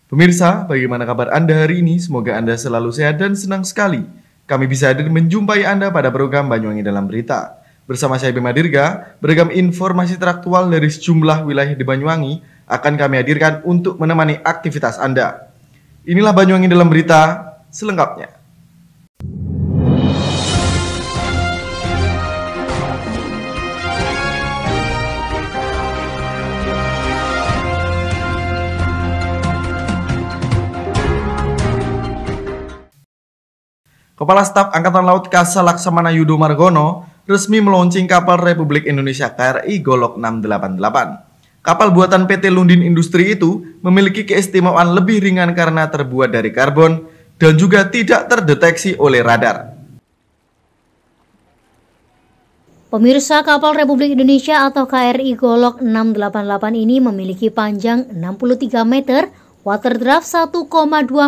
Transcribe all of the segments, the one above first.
Pemirsa, bagaimana kabar Anda hari ini? Semoga Anda selalu sehat dan senang sekali. Kami bisa hadir menjumpai Anda pada program Banyuwangi Dalam Berita. Bersama saya Bima Dirga, beragam informasi teraktual dari sejumlah wilayah di Banyuwangi akan kami hadirkan untuk menemani aktivitas Anda. Inilah Banyuwangi Dalam Berita selengkapnya. Kepala Staf Angkatan Laut Kasal Laksamana Yudo Margono resmi meluncing kapal Republik Indonesia KRI Golok 688. Kapal buatan PT Lundin Industri itu memiliki keistimewaan lebih ringan karena terbuat dari karbon dan juga tidak terdeteksi oleh radar. Pemirsa, kapal Republik Indonesia atau KRI Golok 688 ini memiliki panjang 63 meter, water draft 1,2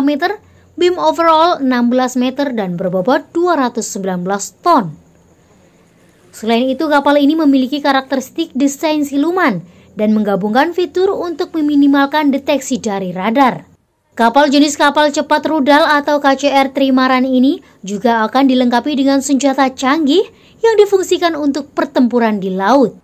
meter, beam overall 16 meter dan berbobot 219 ton. Selain itu, kapal ini memiliki karakteristik desain siluman dan menggabungkan fitur untuk meminimalkan deteksi dari radar. Kapal jenis kapal cepat rudal atau KCR Trimaran ini juga akan dilengkapi dengan senjata canggih yang difungsikan untuk pertempuran di laut.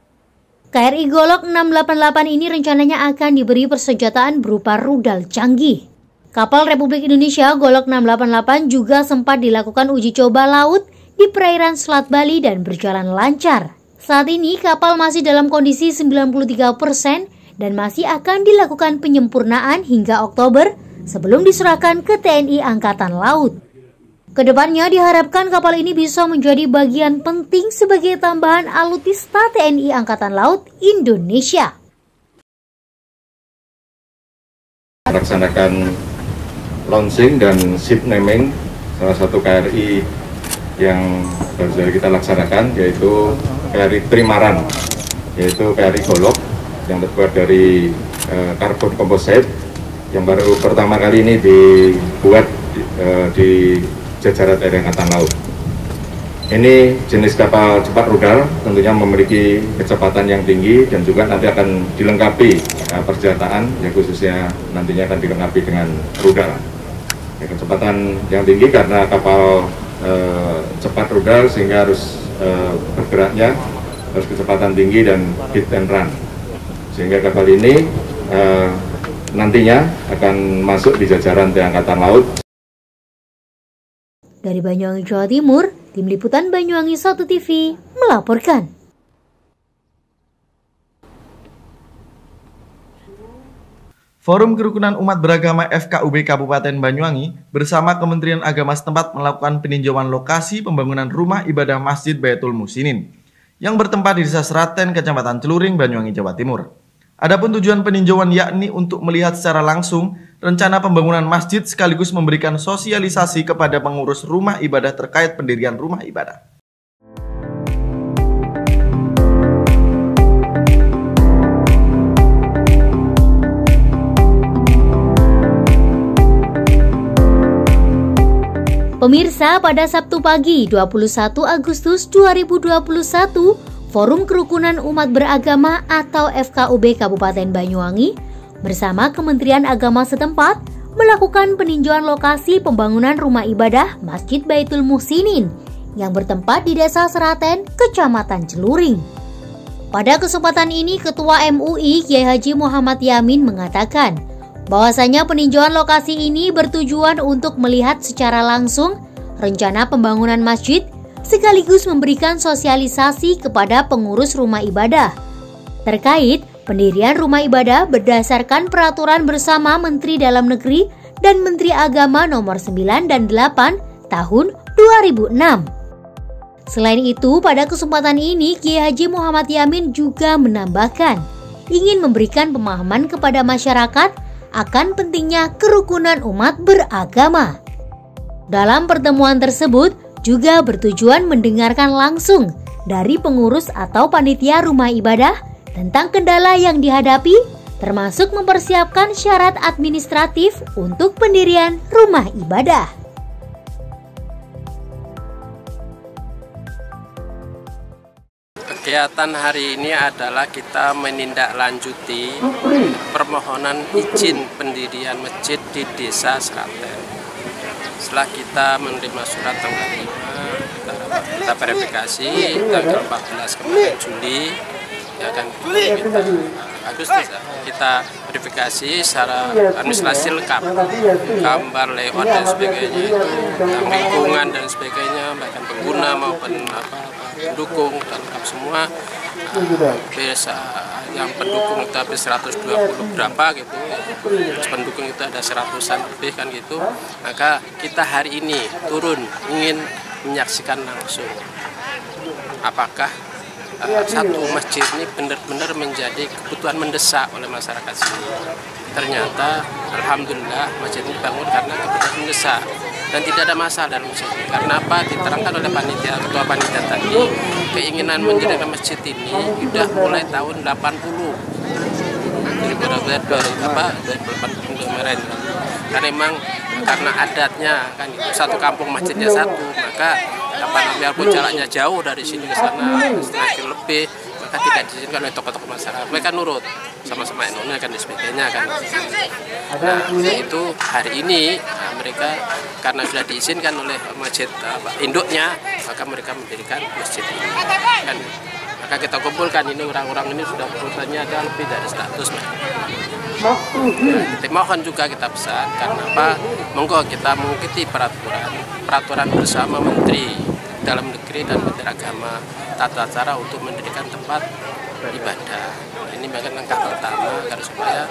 KRI Golok 688 ini rencananya akan diberi persenjataan berupa rudal canggih. Kapal Republik Indonesia Golok 688 juga sempat dilakukan uji coba laut di perairan Selat Bali dan berjalan lancar. Saat ini kapal masih dalam kondisi 93% dan masih akan dilakukan penyempurnaan hingga Oktober sebelum diserahkan ke TNI Angkatan Laut. Kedepannya diharapkan kapal ini bisa menjadi bagian penting sebagai tambahan alutsista TNI Angkatan Laut Indonesia. Melaksanakan launching dan ship naming salah satu KRI yang baru saja kita laksanakan, yaitu KRI Trimaran, yaitu KRI Golok yang terbuat dari karbon komposit yang baru pertama kali ini dibuat di jajaran TNI Angkatan Laut. Ini jenis kapal cepat rudal, tentunya memiliki kecepatan yang tinggi dan juga nanti akan dilengkapi persenjataan yang khususnya nantinya akan dilengkapi dengan rudal. Kecepatan yang tinggi karena kapal cepat rudal sehingga harus bergeraknya harus kecepatan tinggi dan hit and run, sehingga kapal ini nantinya akan masuk di jajaran TNI Angkatan Laut. Dari Banyuwangi, Jawa Timur, Tim Liputan Banyuwangi 1 TV melaporkan. Forum Kerukunan Umat Beragama FKUB Kabupaten Banyuwangi bersama Kementerian Agama setempat melakukan peninjauan lokasi pembangunan rumah ibadah Masjid Baitul Muhsinin yang bertempat di Desa Seraten, Kecamatan Celuring, Banyuwangi, Jawa Timur. Adapun tujuan peninjauan yakni untuk melihat secara langsung rencana pembangunan masjid sekaligus memberikan sosialisasi kepada pengurus rumah ibadah terkait pendirian rumah ibadah. Pemirsa, pada Sabtu pagi 21 Agustus 2021, Forum Kerukunan Umat Beragama atau FKUB Kabupaten Banyuwangi bersama Kementerian Agama setempat melakukan peninjauan lokasi pembangunan rumah ibadah Masjid Baitul Muhsinin yang bertempat di Desa Seraten, Kecamatan Celuring. Pada kesempatan ini, Ketua MUI Kiai Haji Muhammad Yamin mengatakan bahwasanya peninjauan lokasi ini bertujuan untuk melihat secara langsung rencana pembangunan masjid sekaligus memberikan sosialisasi kepada pengurus rumah ibadah terkait pendirian rumah ibadah berdasarkan peraturan bersama Menteri Dalam Negeri dan Menteri Agama nomor 9 dan 8 tahun 2006. Selain itu, pada kesempatan ini Kiai Haji Muhammad Yamin juga menambahkan ingin memberikan pemahaman kepada masyarakat akan pentingnya kerukunan umat beragama. Dalam pertemuan tersebut juga bertujuan mendengarkan langsung dari pengurus atau panitia rumah ibadah tentang kendala yang dihadapi, termasuk mempersiapkan syarat administratif untuk pendirian rumah ibadah. Kegiatan hari ini adalah kita menindaklanjuti permohonan izin pendirian masjid di Desa Seraten. Setelah kita menerima surat tanggal 5, kita verifikasi tanggal 14 kemarin Juli, ya kan, Agustus kita verifikasi secara administrasi lengkap, gambar, layout dan sebagainya, itu lingkungan dan sebagainya, bahkan pengguna maupun pendukung dan lengkap semua. Biasa yang pendukung itu habis 120 berapa gitu, pendukung itu ada 100-an lebih kan gitu. Maka kita hari ini turun ingin menyaksikan langsung apakah satu masjid ini benar-benar menjadi kebutuhan mendesak oleh masyarakat sini. Ternyata alhamdulillah masjid ini dibangun karena kebutuhan mendesak dan tidak ada masalah dalam masjid ini. Karena apa? Diterangkan oleh panitia, ketua panitia tadi, keinginan mendirikan masjid ini sudah mulai tahun 80. Jadi pada 2080 kemarin. Karena memang karena adatnya kan itu satu kampung masjidnya satu, maka biarpun jaraknya jauh dari sini ke sana setengah kilo lebih, maka tidak diizinkan oleh tokoh-tokoh masyarakat. Mereka nurut sama-sama NU-nya kan, sebagainya kan. Nah itu hari ini mereka karena sudah diizinkan oleh masjid induknya, maka mereka mendirikan masjid ini kan. Maka kita kumpulkan ini orang-orang ini sudah urutannya ada lebih dari 100. Kita mohon juga, kita pesan karena apa? Monggo kita mengikuti peraturan bersama Menteri Dalam Negeri dan Menteri Agama tata cara untuk mendirikan tempat ibadah. Ini bahkan langkah pertama agar supaya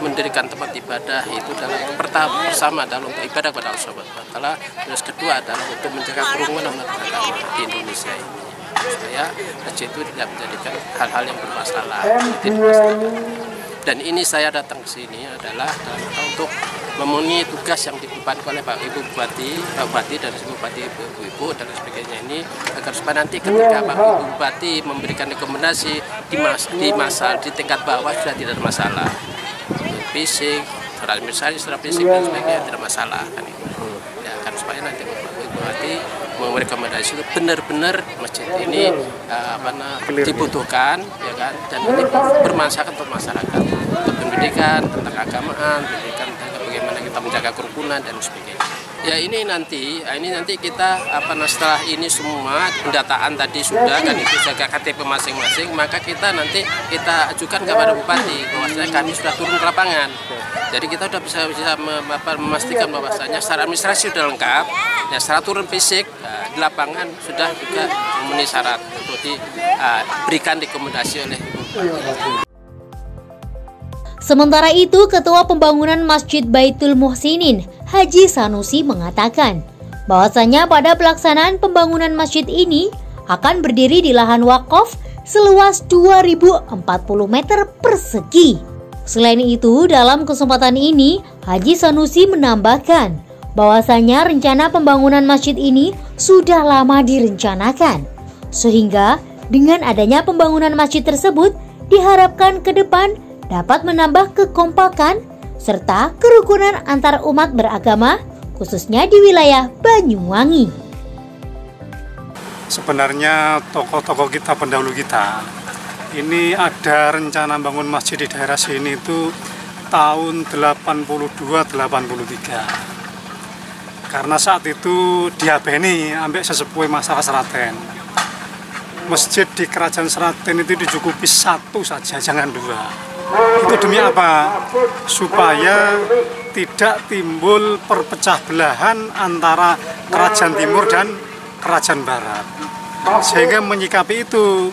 mendirikan tempat ibadah itu dalam pertama dalam ibadah kepada Allah Subhanahu wa Ta'ala. Terus kedua adalah untuk menjaga kerukunan umat beragama di Indonesia ini, supaya masjid itu tidak menjadikan hal-hal yang bermasalah. Dan ini saya datang ke sini adalah untuk memenuhi tugas yang dibebankan oleh Pak Ibu Bupati, Pak Bupati dan Ibu Bupati, Ibu dan sebagainya ini, agar supaya nanti ketika Pak Ibu Bupati memberikan rekomendasi di tingkat bawah sudah tidak ada masalah. Fisik, administrasi, secara fisik dan sebagainya tidak masalah kan itu. Ya, akan supaya nanti Pak Ibu Bupati merekomendasi itu benar-benar masjid ini dibutuhkan, ya kan, dan ini bermanfaat untuk masyarakat, untuk pendidikan, tentang agamaan, pendidikan tentang bagaimana kita menjaga kerukunan dan sebagainya. Ya ini nanti kita setelah ini semua pendataan tadi sudah kan, itu jaga KTP masing-masing, maka kita nanti kita ajukan kepada Bupati bahwasanya kami sudah turun ke lapangan. Jadi kita sudah bisa memastikan bahwasanya secara administrasi sudah lengkap, ya secara turun fisik di lapangan sudah juga memenuhi syarat untuk diberikan rekomendasi oleh Bupati. Sementara itu, Ketua Pembangunan Masjid Baitul Muhsinin, Haji Sanusi mengatakan bahwasanya pada pelaksanaan pembangunan masjid ini akan berdiri di lahan wakaf seluas 2040 meter persegi. Selain itu, dalam kesempatan ini, Haji Sanusi menambahkan bahwasanya rencana pembangunan masjid ini sudah lama direncanakan, sehingga dengan adanya pembangunan masjid tersebut diharapkan ke depan dapat menambah kekompakan serta kerukunan antar umat beragama, khususnya di wilayah Banyuwangi. Sebenarnya tokoh-tokoh kita pendahulu kita ini ada rencana bangun masjid di daerah sini itu tahun 82-83. Karena saat itu diabeni ambek sesepuh masyarakat Seraten. Masjid di Kerajaan Seraten itu dicukupi satu saja, jangan dua. Itu demi apa? Supaya tidak timbul perpecah belahan antara Kerajaan Timur dan Kerajaan Barat. Sehingga menyikapi itu,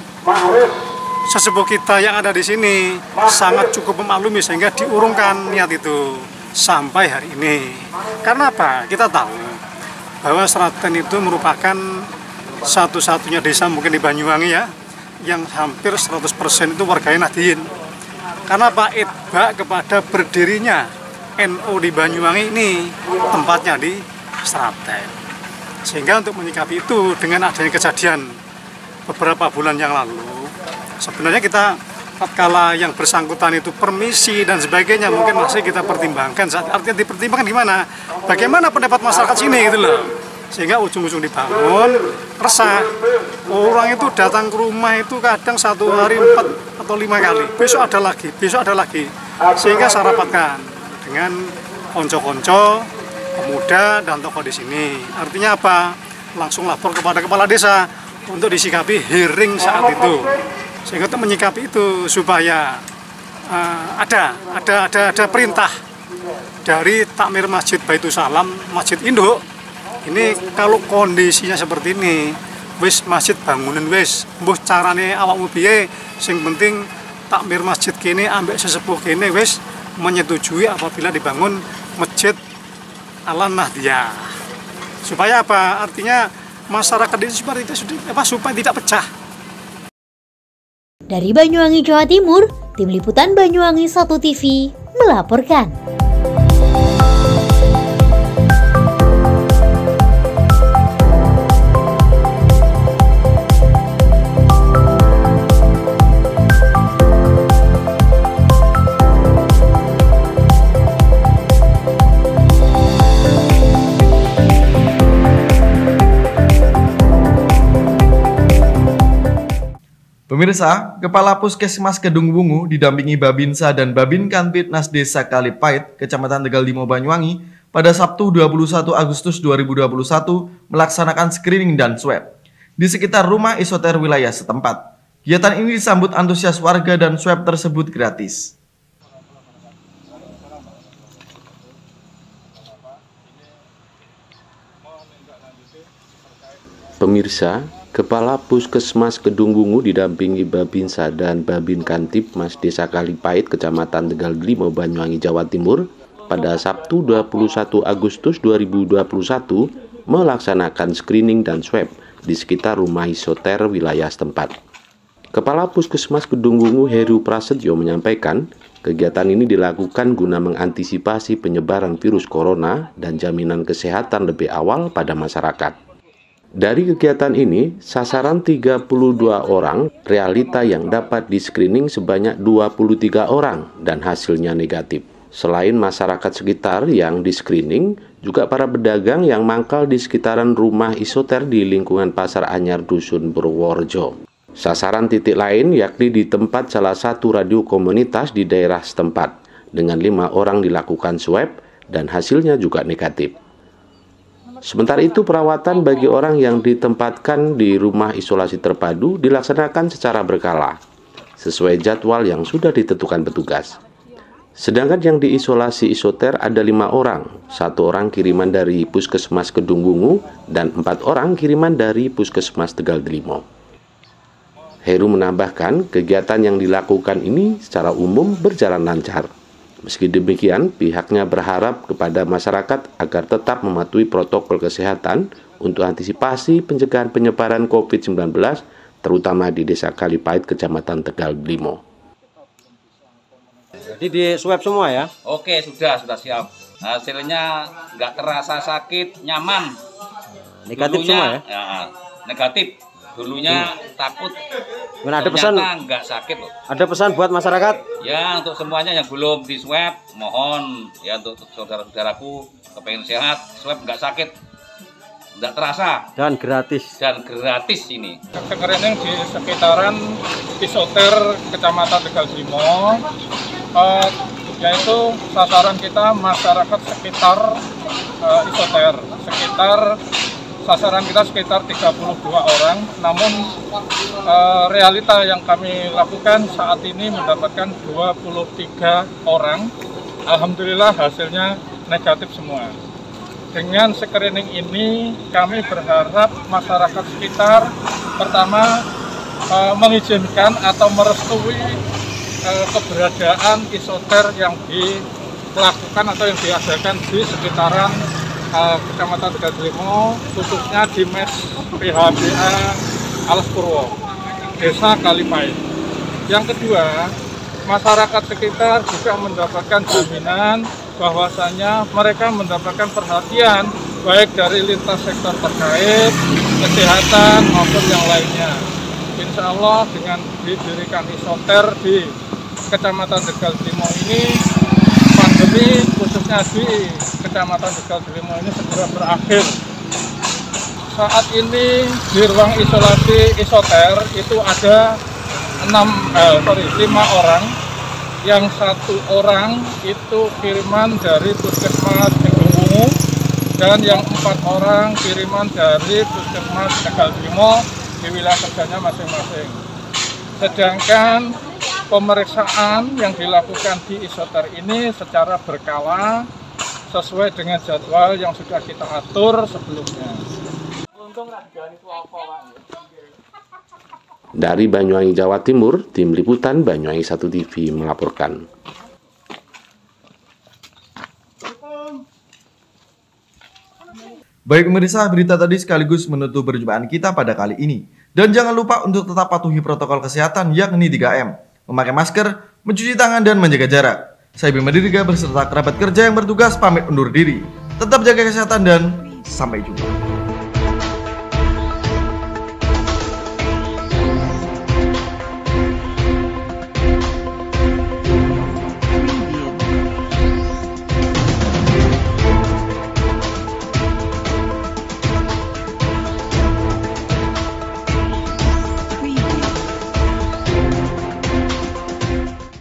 sesepuh kita yang ada di sini sangat cukup memaklumi sehingga diurungkan niat itu sampai hari ini. Karena apa? Kita tahu bahwa Seraten itu merupakan satu-satunya desa mungkin di Banyuwangi ya yang hampir 100% itu warganya Nahdien. Karena Pak Itba kepada berdirinya NU di Banyuwangi ini tempatnya di Seraten. Sehingga untuk menyikapi itu dengan adanya kejadian beberapa bulan yang lalu, sebenarnya kita tatkala yang bersangkutan itu permisi dan sebagainya mungkin masih kita pertimbangkan. Artinya dipertimbangkan gimana? Bagaimana pendapat masyarakat sini gitu loh. sehingga ujung-ujung dibangun resah. Orang itu datang ke rumah itu kadang satu hari 4 atau 5 kali, besok ada lagi, sehingga saya rapatkan dengan konco-konco, pemuda dan tokoh di sini. Artinya apa? Langsung lapor kepada kepala desa untuk disikapi hearing saat itu, sehingga untuk menyikapi itu supaya ada perintah dari takmir Masjid Baitul Salam, Masjid Induk. Ini kalau kondisinya seperti ini, wis masjid bangunan wis, mbuh carane awakmu piye, sing penting takmir masjid kene ambek sesepuh kene wis menyetujui apabila dibangun masjid Al-Nahdiyah. Supaya apa? Artinya masyarakat itu supaya tidak pecah. Dari Banyuwangi, Jawa Timur, Tim Liputan Banyuwangi 1 TV melaporkan. Pemirsa, Kepala Puskesmas Kedung Wungu didampingi Babinsa dan Babin Kanpitnas Desa Kalipait, Kecamatan Tegal Limo, Banyuwangi, pada Sabtu 21 Agustus 2021 melaksanakan screening dan swab di sekitar rumah isoter wilayah setempat. Kegiatan ini disambut antusias warga dan swab tersebut gratis. Pemirsa, Kepala Puskesmas Kedung Wungu didampingi Babinsa dan Babin Kantipmas Desa Kalipait, Kecamatan Tegal Limo, Banyuwangi, Jawa Timur, pada Sabtu 21 Agustus 2021 melaksanakan screening dan swab di sekitar rumah isoter wilayah setempat. Kepala Puskesmas Kedung Wungu Heru Prasetyo menyampaikan, kegiatan ini dilakukan guna mengantisipasi penyebaran virus corona dan jaminan kesehatan lebih awal pada masyarakat. Dari kegiatan ini, sasaran 32 orang, realita yang dapat di-screening sebanyak 23 orang dan hasilnya negatif. Selain masyarakat sekitar yang di-screening, juga para pedagang yang mangkal di sekitaran rumah isoter di lingkungan Pasar Anyar Dusun Purworejo. Sasaran titik lain yakni di tempat salah satu radio komunitas di daerah setempat, dengan 5 orang dilakukan swab dan hasilnya juga negatif. Sementara itu, perawatan bagi orang yang ditempatkan di rumah isolasi terpadu dilaksanakan secara berkala, sesuai jadwal yang sudah ditentukan petugas. Sedangkan yang diisolasi isoter ada 5 orang, 1 orang kiriman dari Puskesmas Kedung Wungu dan 4 orang kiriman dari Puskesmas Tegal Limo. Heru menambahkan, kegiatan yang dilakukan ini secara umum berjalan lancar. Meski demikian, pihaknya berharap kepada masyarakat agar tetap mematuhi protokol kesehatan untuk antisipasi pencegahan penyebaran COVID-19, terutama di Desa Kalipait, Kecamatan Tegal Limo. Jadi di swab semua ya? Oke, sudah siap. Hasilnya nggak terasa sakit, nyaman. Negatif Dulunya, semua ya? Ya, negatif. Dulunya takut. Mana ada pesan? Nggak sakit loh. Ada pesan buat masyarakat? Ya, untuk semuanya yang belum di swab, mohon ya untuk saudara-saudaraku kepengen sehat, swab nggak sakit, nggak terasa. Dan gratis. Dan gratis ini. Screening di sekitaran isoter Kecamatan Tegal Limo, yaitu sasaran kita masyarakat sekitar isoter, sasaran kita sekitar 32 orang, namun realita yang kami lakukan saat ini mendapatkan 23 orang. Alhamdulillah hasilnya negatif semua. Dengan screening ini kami berharap masyarakat sekitar pertama mengizinkan atau merestui keberadaan isoter yang dilakukan atau yang diadakan di sekitaran Kecamatan Tegal Limo, khususnya di Mes PHBA Alas Purwo, Desa Kalipait. Yang kedua, masyarakat sekitar juga mendapatkan jaminan bahwasanya mereka mendapatkan perhatian baik dari lintas sektor terkait, kesehatan maupun yang lainnya. Insya Allah dengan didirikan isoter di Kecamatan Tegal Limo ini, pandemi khususnya di Kecamatan Tegal Limo ini segera berakhir. saat ini di ruang isolasi isoter itu ada 5 orang, yang 1 orang itu kiriman dari Puskesmas Kedungwungu dan yang 4 orang kiriman dari Puskesmas Tegal Limo di wilayah kerjanya masing-masing. Sedangkan pemeriksaan yang dilakukan di isoter ini secara berkala sesuai dengan jadwal yang sudah kita atur sebelumnya. Dari Banyuwangi, Jawa Timur, Tim Liputan Banyuwangi 1 TV melaporkan. Baik pemirsa, berita tadi sekaligus menutup perjumpaan kita pada kali ini. Dan jangan lupa untuk tetap patuhi protokol kesehatan yakni 3M. Memakai masker, mencuci tangan, dan menjaga jarak. Saya Bima Dirga beserta kerabat kerja yang bertugas pamit undur diri. Tetap jaga kesehatan dan sampai jumpa.